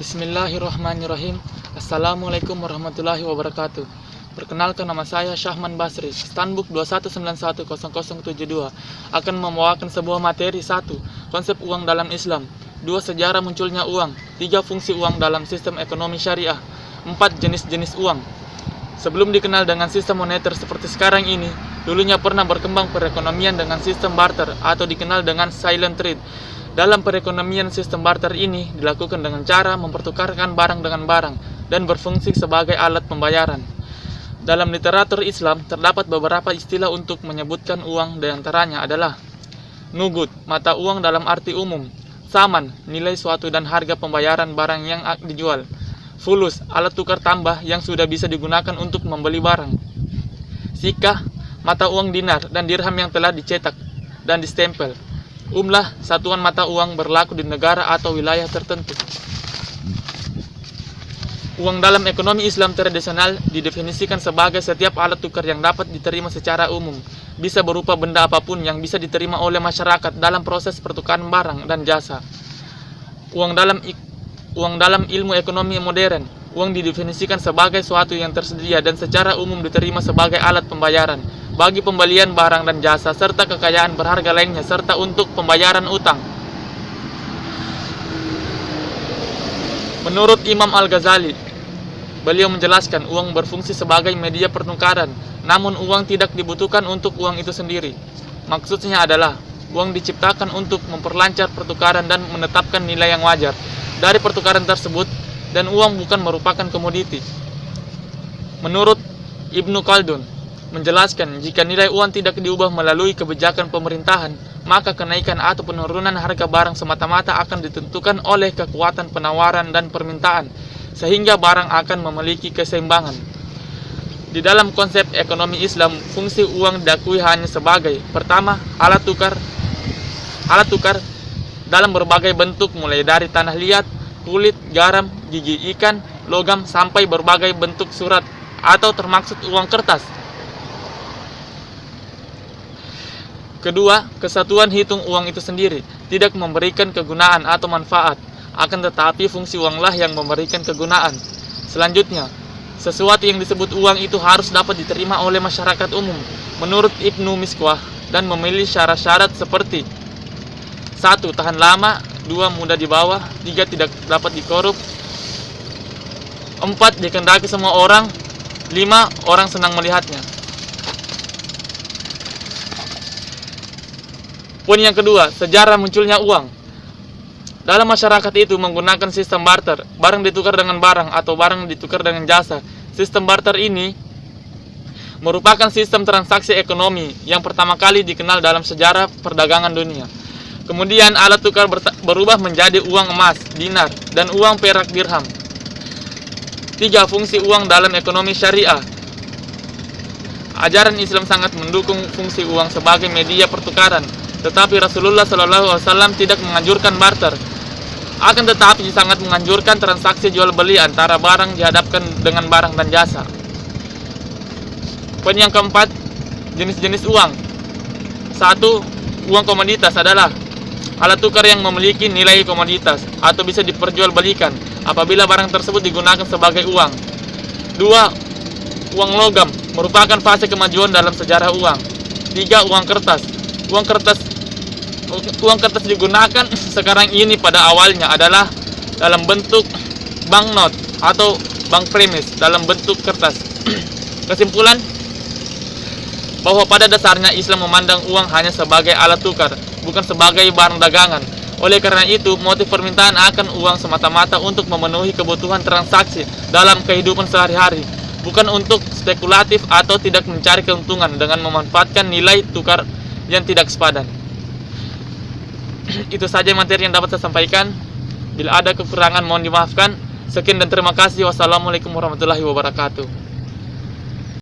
Bismillahirrahmanirrahim. Assalamualaikum warahmatullahi wabarakatuh. Perkenalkan, nama saya Syahman Basri. Stanbook 21910072 akan membawakan sebuah materi. 1. Konsep uang dalam Islam. 2. Sejarah munculnya uang. 3. Fungsi uang dalam sistem ekonomi syariah. 4. Jenis-jenis uang. Sebelum dikenal dengan sistem moneter seperti sekarang ini, dulunya pernah berkembang perekonomian dengan sistem barter atau dikenal dengan silent trade. Dalam perekonomian, sistem barter ini dilakukan dengan cara mempertukarkan barang dengan barang dan berfungsi sebagai alat pembayaran. Dalam literatur Islam terdapat beberapa istilah untuk menyebutkan uang, di antaranya adalah nugud, mata uang dalam arti umum; saman, nilai suatu dan harga pembayaran barang yang dijual; fulus, alat tukar tambah yang sudah bisa digunakan untuk membeli barang; sikah, mata uang dinar dan dirham yang telah dicetak dan distempel; umlah, satuan mata uang berlaku di negara atau wilayah tertentu. Uang dalam ekonomi Islam tradisional didefinisikan sebagai setiap alat tukar yang dapat diterima secara umum, bisa berupa benda apapun yang bisa diterima oleh masyarakat dalam proses pertukaran barang dan jasa. Uang dalam ilmu ekonomi modern, uang didefinisikan sebagai suatu yang tersedia dan secara umum diterima sebagai alat pembayaran bagi pembelian barang dan jasa serta kekayaan berharga lainnya, serta untuk pembayaran utang. Menurut Imam Al-Ghazali, beliau menjelaskan uang berfungsi sebagai media pertukaran, namun uang tidak dibutuhkan untuk uang itu sendiri. Maksudnya adalah uang diciptakan untuk memperlancar pertukaran dan menetapkan nilai yang wajar dari pertukaran tersebut, dan uang bukan merupakan komoditi. Menurut Ibnu Khaldun menjelaskan, jika nilai uang tidak diubah melalui kebijakan pemerintahan, maka kenaikan atau penurunan harga barang semata-mata akan ditentukan oleh kekuatan penawaran dan permintaan, sehingga barang akan memiliki keseimbangan. Di dalam konsep ekonomi Islam, fungsi uang diakui hanya sebagai: pertama, alat tukar dalam berbagai bentuk, mulai dari tanah liat, kulit, garam, gigi ikan, logam, sampai berbagai bentuk surat atau termaksud uang kertas. Kedua, kesatuan hitung uang itu sendiri tidak memberikan kegunaan atau manfaat, akan tetapi fungsi uanglah yang memberikan kegunaan. Selanjutnya, sesuatu yang disebut uang itu harus dapat diterima oleh masyarakat umum menurut Ibnu Miskwah dan memiliki syarat-syarat seperti: 1. Tahan lama; 2. Mudah dibawa; 3. Tidak dapat dikorup; 4. Dikehendaki semua orang; 5. Orang senang melihatnya. Poin yang kedua, sejarah munculnya uang. Dalam masyarakat itu menggunakan sistem barter, barang ditukar dengan barang atau barang ditukar dengan jasa. Sistem barter ini merupakan sistem transaksi ekonomi yang pertama kali dikenal dalam sejarah perdagangan dunia. Kemudian alat tukar berubah menjadi uang emas, dinar, dan uang perak, dirham. 3. Fungsi uang dalam ekonomi syariah. Ajaran Islam sangat mendukung fungsi uang sebagai media pertukaran, tetapi Rasulullah SAW tidak menganjurkan barter. Akan tetapi sangat menganjurkan transaksi jual beli antara barang dihadapkan dengan barang dan jasa. Poin yang keempat, jenis-jenis uang. 1. Uang komoditas adalah alat tukar yang memiliki nilai komoditas atau bisa diperjualbelikan apabila barang tersebut digunakan sebagai uang. 2. Uang logam merupakan fase kemajuan dalam sejarah uang. 3. Uang kertas. Uang kertas digunakan sekarang ini pada awalnya adalah dalam bentuk banknot atau bank premis dalam bentuk kertas. Kesimpulan, bahwa pada dasarnya Islam memandang uang hanya sebagai alat tukar, bukan sebagai barang dagangan. Oleh karena itu, motif permintaan akan uang semata-mata untuk memenuhi kebutuhan transaksi dalam kehidupan sehari-hari, bukan untuk spekulatif atau tidak mencari keuntungan dengan memanfaatkan nilai tukar yang tidak sepadan. Itu saja materi yang dapat saya sampaikan. Bila ada kekurangan mohon dimaafkan. Sekian dan terima kasih. Wassalamualaikum warahmatullahi wabarakatuh.